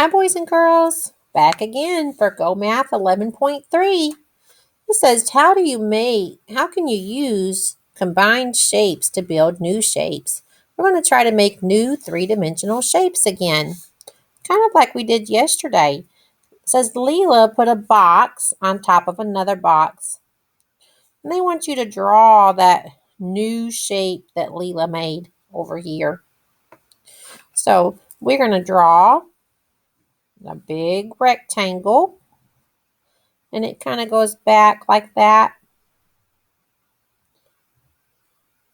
Hi, boys and girls. Back again for Go Math 11.3. It says, how can you use combined shapes to build new shapes? We're going to try to make new three-dimensional shapes again, kind of like we did yesterday. It says, Leela put a box on top of another box. And they want you to draw that new shape that Leela made over here. So we're going to draw a big rectangle. And it kind of goes back like that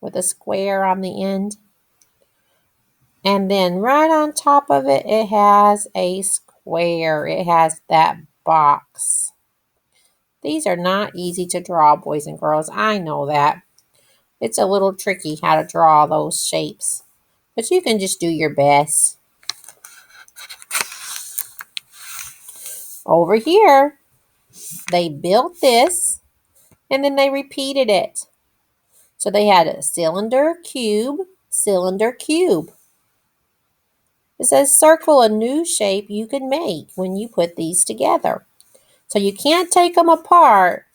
with a square on the end. And then right on top of it, it has a square. It has that box. These are not easy to draw, boys and girls. I know that. It's a little tricky how to draw those shapes. But you can just do your best. Over here, they built this and then they repeated it. So they had a cylinder, cube, cylinder, cube. It says circle a new shape you can make when you put these together. So you can't take them apart.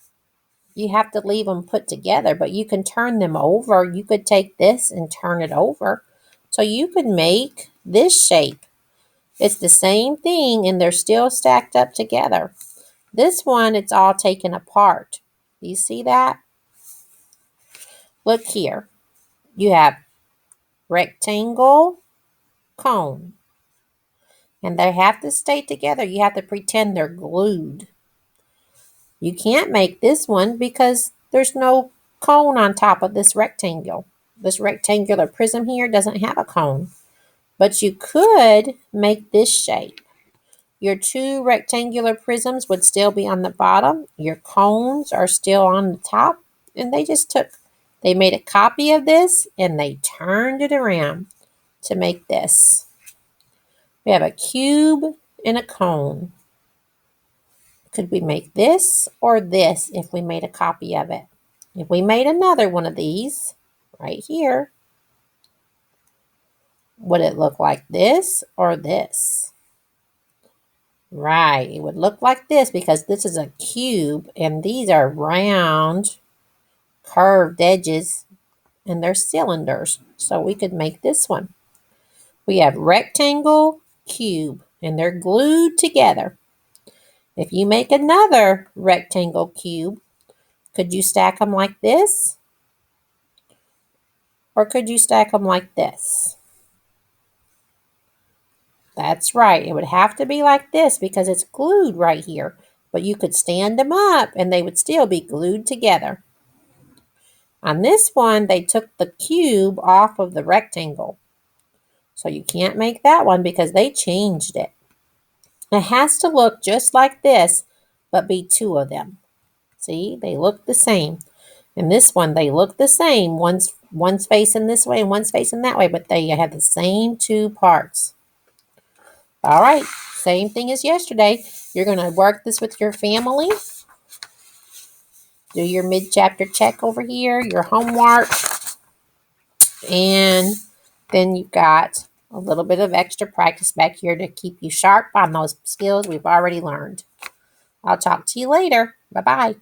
You have to leave them put together, but you can turn them over. You could take this and turn it over. So you could make this shape. It's the same thing and they're still stacked up together. This one, it's all taken apart. Do you see that? Look here. You have rectangle, cone. And they have to stay together. You have to pretend they're glued. You can't make this one because there's no cone on top of this rectangle. This rectangular prism here doesn't have a cone. But you could make this shape. Your two rectangular prisms would still be on the bottom. Your cones are still on the top. And they made a copy of this and they turned it around to make this. We have a cube and a cone. Could we make this or this if we made a copy of it? If we made another one of these right here, would it look like this or this? Right, it would look like this because this is a cube and these are round, curved edges and they're cylinders. So we could make this one. We have rectangle, cube, and they're glued together. If you make another rectangle cube, could you stack them like this? Or could you stack them like this? That's right. It would have to be like this because it's glued right here. But you could stand them up and they would still be glued together. On this one, they took the cube off of the rectangle. So you can't make that one because they changed it. It has to look just like this, but be two of them. See, they look the same. And this one, they look the same. One's facing this way and one's facing that way, but they have the same two parts. All right, same thing as yesterday. You're going to work this with your family. Do your mid-chapter check over here, your homework. And then you've got a little bit of extra practice back here to keep you sharp on those skills we've already learned. I'll talk to you later. Bye-bye.